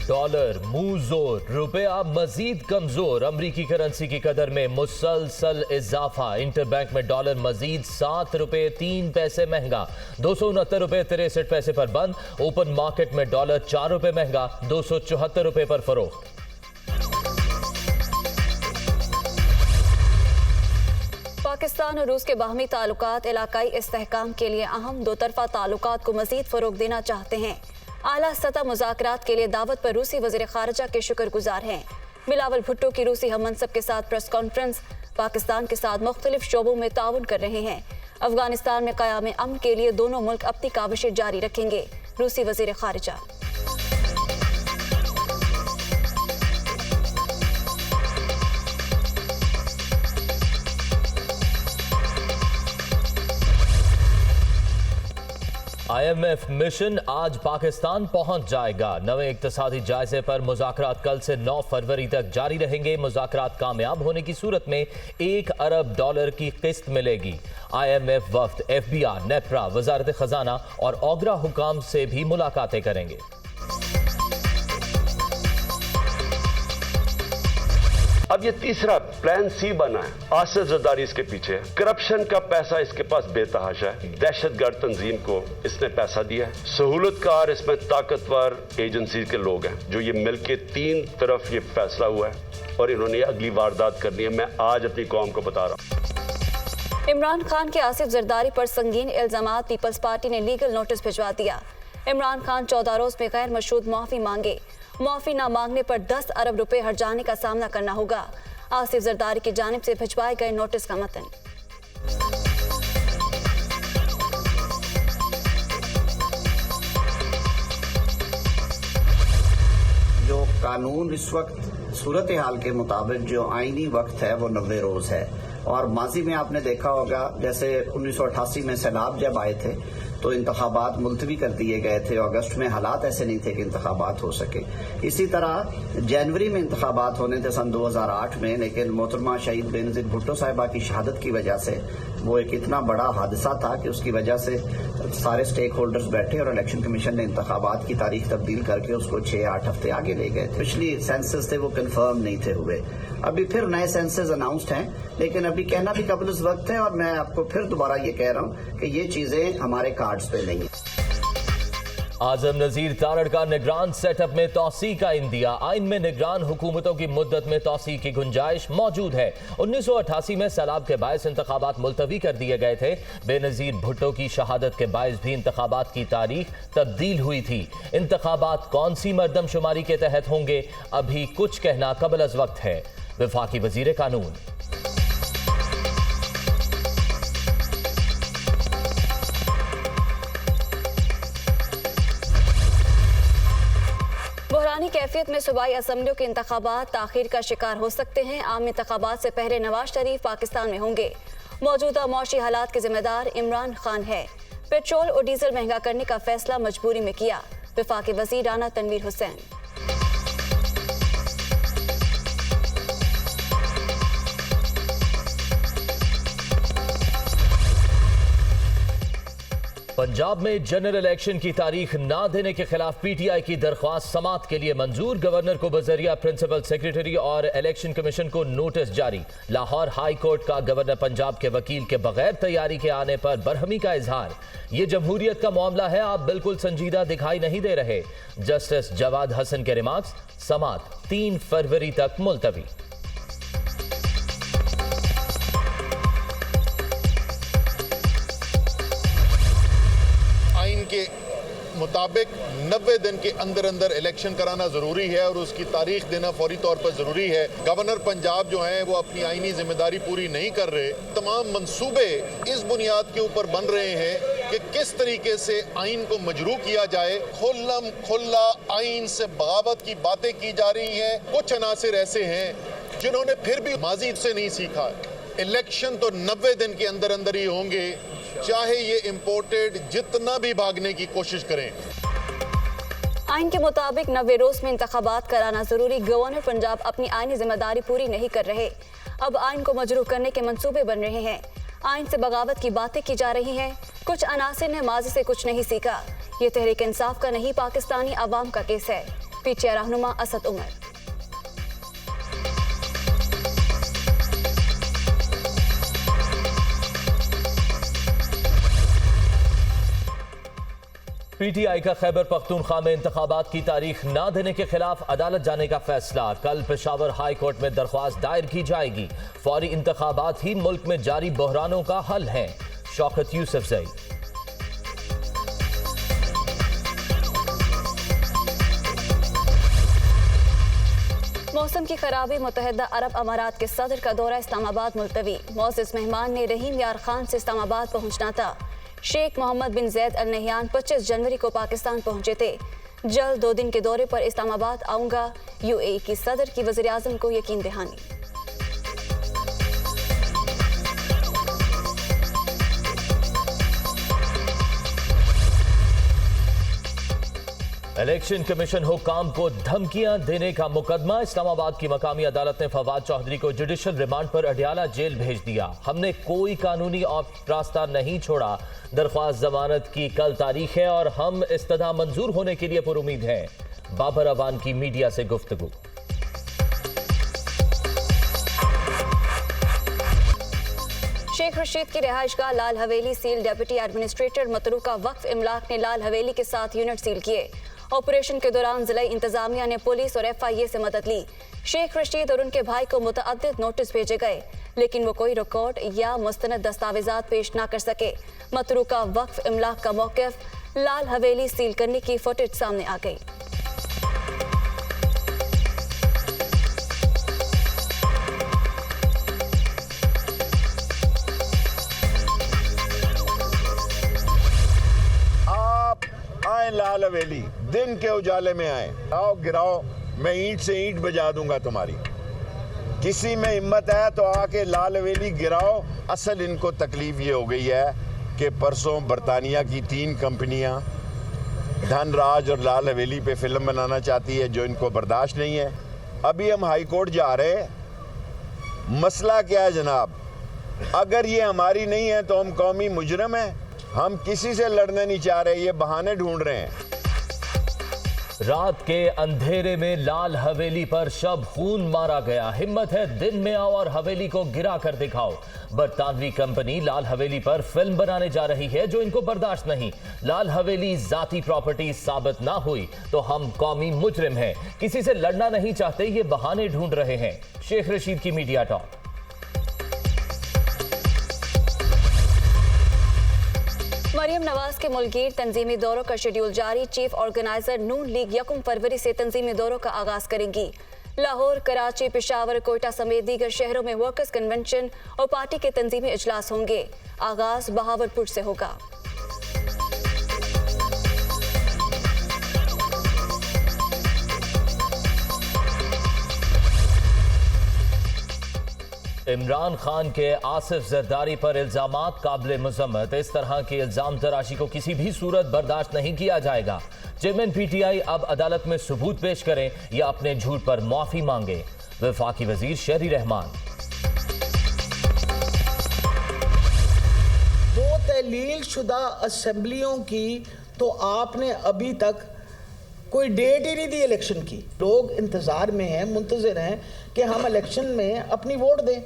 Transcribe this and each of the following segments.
Dollar मुंह जोर, रुपया मजीद कमजोर। अमरीकी करेंसी की कदर में मुसलसल इजाफा। इंटरबैंक में डॉलर मजीद 7 रुपए 3 पैसे महंगा, 269 रुपए 63 पैसे पर बंद। ओपन मार्केट में डॉलर 4 रुपए महंगा, 274 रुपए पर फरोख्त। पाकिस्तान और रूस के बाहमी ताल्लुकात इलाकाई इस्तेहकाम के लिए अहम। दो तरफा ताल्लुकात को मजीद फरोग देना चाहते हैं। आला सतह मुज़ाकरात के लिए दावत पर रूसी वज़ीर ख़ारिजा के शुक्रगुजार हैं। बिलावल भुट्टो की रूसी हममनसब के साथ प्रेस कॉन्फ्रेंस। पाकिस्तान के साथ मुख्तलिफ शोबों में ताउन कर रहे हैं। अफगानिस्तान में क़याम अमन के लिए दोनों मुल्क अपनी काविशें जारी रखेंगे। रूसी वज़ीर ख़ारिजा। IMF मिशन आज पाकिस्तान पहुंच जाएगा। नए इक्तिसादी जायजे पर मुज़ाकरात कल से 9 फरवरी तक जारी रहेंगे। मुज़ाकरात कामयाब होने की सूरत में $1 अरब की किस्त मिलेगी। IMF वफ्द FBR, नेप्रा, वजारत खजाना और ओगरा हुकाम से भी मुलाकातें करेंगे। अब ये तीसरा प्लान सी बना है। आसिफ जरदारी इसके पीछे है। करप्शन का पैसा इसके पास बेतहाशा है। दहशतगर्द तंजीम को इसने पैसा दिया है। सहूलतकार इसमें ताकतवर एजेंसी के लोग हैं जो ये मिलके 3 तरफ ये फैसला हुआ है और इन्होंने अगली वारदात करनी है। मैं आज अपनी कौम को बता रहा हूँ। इमरान खान के आसिफ जरदारी पर संगीन इल्जामात। पीपल्स पार्टी ने लीगल नोटिस भिजवा दिया। इमरान खान 14 रोज में गैर मशरूत मुआफी मांगे। मुआफी न मांगने पर 10 अरब रुपए हर्जाने का सामना करना होगा। आसिफ जरदारी की जानिब से भिजवाए गए नोटिस का मतन। जो कानून इस वक्त सूरत हाल के मुताबिक जो आईनी वक्त है वो 90 रोज है। और माजी में आपने देखा होगा जैसे 1988 में सैलाब जब आए थे तो इंतखाबात मुलतवी कर दिए गए थे। अगस्त में हालात ऐसे नहीं थे कि इंतखाबात हो सके। इसी तरह जनवरी में इंतखाबात होने थे सन 2008 में, लेकिन मोहतरमा शहीद बेनज़ीर भुट्टो साहिबा की शहादत की वजह से वो एक इतना बड़ा हादसा था कि उसकी वजह से सारे स्टेक होल्डर्स बैठे और इलेक्शन कमीशन ने इंतखाबात की तारीख तब्दील करके उसको 6-8 हफ्ते आगे ले गए थे। पिछली सेंसस थे वो कंफर्म नहीं थे हुए। अभी फिर नए सेंसस अनाउंस्ड हैं, लेकिन अभी कहना भी कबल उस वक्त है। और मैं आपको फिर दोबारा ये कह रहा हूँ कि ये चीजें हमारे कार्ड्स पे नहीं है। आजम नजीर तारड़ का निगरान सेटअप में तौसी का इंदिया। आइन में निगरान हुकूमतों की मुद्दत में तौसी की गुंजाइश मौजूद है। 1988 में सैलाब के बायस इंतखाबात मुलतवी कर दिए गए थे। बेनजीर भुट्टो की शहादत के बायस भी इंतखाबात की तारीख तब्दील हुई थी। इंतखाबात कौन सी मर्दमशुमारी के तहत होंगे, अभी कुछ कहना कबल अज वक्त है। वफाकी वजीर कानून। बुहरानी कैफियत में सूबाई असम्बलियों के इंतखाबात ताखीर का शिकार हो सकते हैं। आम इंतखाबात से पहले नवाज शरीफ पाकिस्तान में होंगे। मौजूदा मौशी हालात के जिम्मेदार इमरान खान है। पेट्रोल और डीजल महंगा करने का फैसला मजबूरी में किया। वफाकी वजीर राना तनवीर हुसैन। पंजाब में जनरल इलेक्शन की तारीख ना देने के खिलाफ PTI की दरख्वास्त समात के लिए मंजूर। गवर्नर को बजरिया प्रिंसिपल सेक्रेटरी और इलेक्शन कमीशन को नोटिस जारी। लाहौर हाई कोर्ट का गवर्नर पंजाब के वकील के बगैर तैयारी के आने पर बरहमी का इजहार। ये जमहूरियत का मामला है, आप बिल्कुल संजीदा दिखाई नहीं दे रहे। जस्टिस जवाद हसन के रिमार्क्स। समात 3 फरवरी तक मुलतवी। के मुताबिक 90 दिन के अंदर अंदर इलेक्शन कराना जरूरी है और उसकी तारीख देना फौरी तौर पर जरूरी है। गवर्नर पंजाब जो हैं वो अपनी आईनी जिम्मेदारी पूरी नहीं कर रहे। तमाम मंसूबे इस बुनियाद के ऊपर बन रहे हैं कि किस तरीके से आइन को मजरू किया जाए। खुल्लम खुल्ला आइन से बगावत की बातें की जा रही हैं। कुछ अनासिर ऐसे हैं जिन्होंने फिर भी माजी से नहीं सीखा। इलेक्शन तो 90 दिन के अंदर अंदर ही होंगे, चाहे ये इंपोर्टेड जितना भी भागने की कोशिश करें। आइन के मुताबिक 90 रोज में इंतखाबात कराना जरूरी। गवर्नर पंजाब अपनी आइनी जिम्मेदारी पूरी नहीं कर रहे। अब आइन को मजरू करने के मंसूबे बन रहे हैं। आइन से बगावत की बातें की जा रही हैं। कुछ अनासिर ने माजी से कुछ नहीं सीखा। ये तहरीक इंसाफ का नहीं, पाकिस्तानी अवाम का केस है। पीटीआई रहनुमा असद उमर। पीटीआई का खैबर पख्तूनख्वा में इंतखाबात की तारीख न देने के खिलाफ अदालत जाने का फैसला। कल पेशावर हाई कोर्ट में दरख्वास्त दायर की जाएगी। फौरी इंतखाबात ही मुल्क में जारी बहरानों का हल है। शौकत यूसुफजई। मौसम की खराबी, मुत्तहिदा अरब अमारात के सदर का दौरा इस्लामाबाद मुलतवी। मौजूद मेहमान ने रहीम यार खान से इस्लामाबाद पहुंचना था। शेख मोहम्मद बिन जैद अल नहयान 25 जनवरी को पाकिस्तान पहुंचे थे। जल्द 2 दिन के दौरे पर इस्लामाबाद आऊंगा, यूएई की सदर की वज़ीर आज़म को यकीन दहानी। इलेक्शन कमीशन हुक्काम को धमकियां देने का मुकदमा। इस्लामाबाद की मकामी अदालत ने फवाद चौधरी को जुडिशल रिमांड पर अडियाला जेल भेज दिया। हमने कोई कानूनी रास्ता नहीं छोड़ा। दरख्वास्त जमानत की कल तारीख है और हम इस्तदा मंजूर होने के लिए पुरुमीद हैं। बाबर अवान की मीडिया से गुफ्तगू। शेख रशीद की रिहाइशगाह लाल हवेली सील। डेप्यूटी एडमिनिस्ट्रेटर मतरूका वक्फ इमलाक ने लाल हवेली के 7 यूनिट सील किए। ऑपरेशन के दौरान जिला इंतजामिया ने पुलिस और FIA से मदद ली। शेख रशीद और उनके भाई को मुतअद्दिद नोटिस भेजे गए, लेकिन वो कोई रिकॉर्ड या मुस्तनद दस्तावेजात पेश ना कर सके। मतरूका वक्फ इमलाक का मौक़िफ़ लाल हवेली सील करने की फुटेज सामने आ गई। लाल हवेली दिन के उजाले में आए, आओ गिराओ, मैं ईंट से ईंट बजा दूंगा तुम्हारी। किसी में हिम्मत है तो आके लाल हवेली गिराओ। असल इनको तकलीफ ये हो गई है कि परसों बरतानिया की 3 कंपनियां धनराज और लाल हवेली पे फिल्म बनाना चाहती है, जो इनको बर्दाश्त नहीं है। अभी हम हाई कोर्ट जा रहे हैं। मसला क्या है जनाब? अगर ये हमारी नहीं है तो हम कौमी मुजरम हैं। हम किसी से लड़ने नहीं चाह रहे, ये बहाने ढूंढ रहे हैं। रात के अंधेरे में लाल हवेली पर शब खून मारा गया। हिम्मत है दिन में आओ और हवेली को गिरा कर दिखाओ। बरतानवी कंपनी लाल हवेली पर फिल्म बनाने जा रही है, जो इनको बर्दाश्त नहीं। लाल हवेली जाती प्रॉपर्टी साबित ना हुई तो हम कौमी मुजरिम हैं। किसी से लड़ना नहीं चाहते, ये बहाने ढूंढ रहे हैं। शेख रशीद की मीडिया टॉक। मरियम नवाज के मुल्कीर तंजीमी दौरों का शेड्यूल जारी। चीफ ऑर्गेनाइजर नून लीग 1 फरवरी से तंजीमी दौरों का आगाज करेंगी। लाहौर, कराची, पेशावर, कोयटा समेत दीगर शहरों में वर्कर्स कन्वेंशन और पार्टी के तंजीमी इजलास होंगे। आगाज बहावलपुर से होगा। इमरान खान के आसिफ जरदारी पर इल्जामात काबिल मजम्मत। इस तरह के इल्जाम तराशी को किसी भी सूरत बर्दाश्त नहीं किया जाएगा। चेयरमैन PTI अब अदालत में सबूत पेश करें या अपने झूठ पर माफी मांगे। वफाकी वजीर शहरी रहमान। 2 तहलील शुदा असेंबलियों की तो आपने अभी तक कोई डेट ही नहीं दी इलेक्शन की। लोग इंतज़ार में हैं, मुंतज़िर हैं कि हम इलेक्शन में अपनी वोट दें।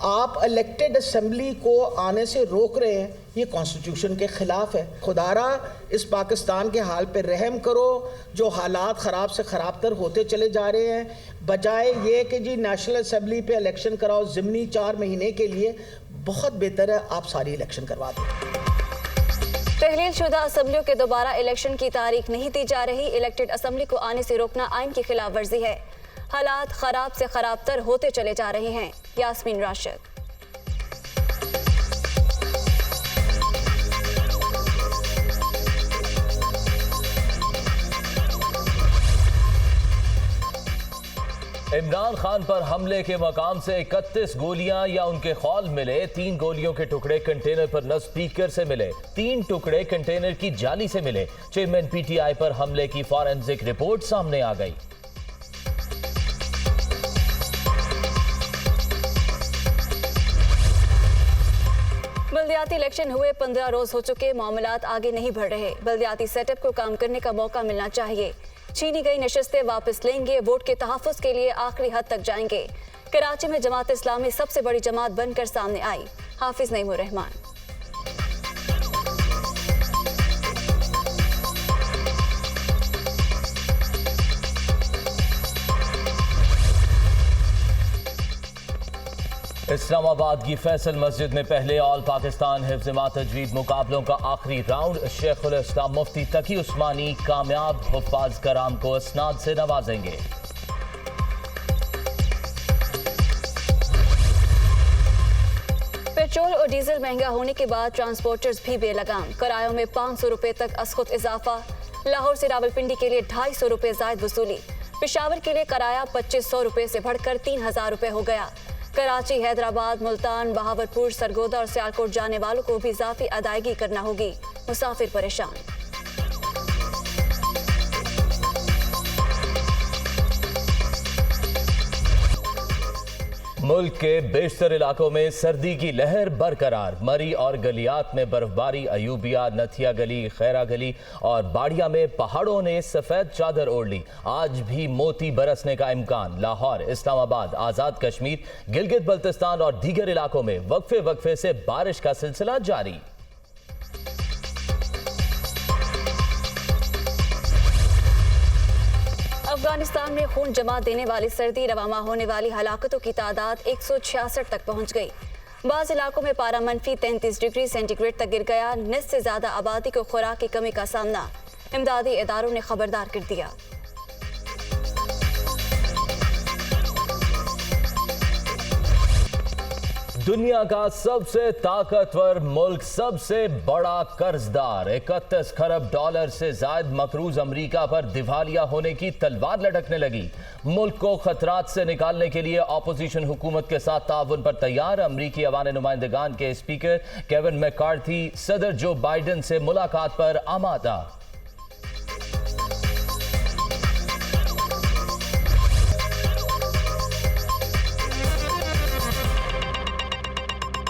आप इलेक्टेड असेंबली को आने से रोक रहे हैं, ये कॉन्स्टिट्यूशन के ख़िलाफ़ है। खुदारा इस पाकिस्तान के हाल पे रहम करो, जो हालात ख़राब से ख़राब तर होते चले जा रहे हैं। बजाय ये कि जी नेशनल असेंबली पे इलेक्शन कराओ ज़िमनी 4 महीने के लिए, बहुत बेहतर है आप सारी इलेक्शन करवा दें। तहलील शुदा असेंबलियों के दोबारा इलेक्शन की तारीख नहीं दी जा रही। इलेक्टेड असेंबली को आने से रोकना आइन की खिलाफ वर्जी है। हालात खराब से खराब तर होते चले जा रहे हैं। यास्मीन राशिद। इमरान खान पर हमले के मकाम से 31 गोलियां या उनके खौल मिले। 3 गोलियों के टुकड़े कंटेनर पर नस्ब स्पीकर से मिले। 3 टुकड़े कंटेनर की जाली से मिले। चेयरमैन PTI पर हमले की फॉरेंसिक रिपोर्ट सामने आ गई। बल्दियाती इलेक्शन हुए 15 रोज हो चुके, मामलात आगे नहीं बढ़ रहे। बल्दियाती सेटअप को काम करने का मौका मिलना चाहिए। छीनी गई नशिस्तें वापस लेंगे, वोट के तहफ़्फ़ुज़ के लिए आखिरी हद तक जाएंगे। कराची में जमात इस्लामी सबसे बड़ी जमात बनकर सामने आई। हाफिज नईमुर रहमान। इस्लामाबाद की फैसल मस्जिद में पहले ऑल पाकिस्तान हिफ्ज़ तजवीद मुकाबलों का आखिरी राउंड। शेखुल इस्लाम मुफ्ती तकी उस्मानी कामयाब हुफ्फाज कराम को इसनाद से नवाजेंगे। पेट्रोल और डीजल महंगा होने के बाद ट्रांसपोर्टर्स भी बेलगाम। किरायों में 500 रुपए तक असखुद इजाफा। लाहौर से रावलपिंडी के लिए 250 रुपए जायद वसूली। पेशावर के लिए किराया 2500 रुपए से बढ़कर 3000 रुपए हो गया। कराची, हैदराबाद, मुल्तान, बहावलपुर, सरगोदा और सियालकोट जाने वालों को भी इजाफी अदायगी करना होगी। मुसाफिर परेशान। मुल्क के बेशतर इलाकों में सर्दी की लहर बरकरार। मरी और गलियात में बर्फबारी। अयूबिया, नथिया गली, खैरा गली और बाड़िया में पहाड़ों ने सफेद चादर ओढ़ ली। आज भी मोती बरसने का इम्कान। लाहौर, इस्लामाबाद, आजाद कश्मीर, गिलगित बल्तिस्तान और दीगर इलाकों में वक्फे वक्फे से बारिश का सिलसिला जारी। अफगानिस्तान में खून जमा देने वाली सर्दी रवामा होने वाली हलाकतों की तादाद 166 तक पहुंच गई। बाज़ इलाकों में पारा मनफी 33 डिग्री सेंटीग्रेड तक गिर गया। निस्फ से ज्यादा आबादी को खुराक की कमी का सामना। इमदादी इदारों ने खबरदार कर दिया। दुनिया का सबसे ताकतवर मुल्क, सबसे बड़ा कर्जदार, 31 खरब डॉलर से जायद मकरूज अमरीका पर दिवालिया होने की तलवार लटकने लगी। मुल्क को खतरात से निकालने के लिए अपोजिशन हुकूमत के साथ ताउन पर तैयार। अमरीकी अवान नुमाइंदगान के स्पीकर केविन मैकार्थी सदर जो बाइडेन से मुलाकात पर आमादा।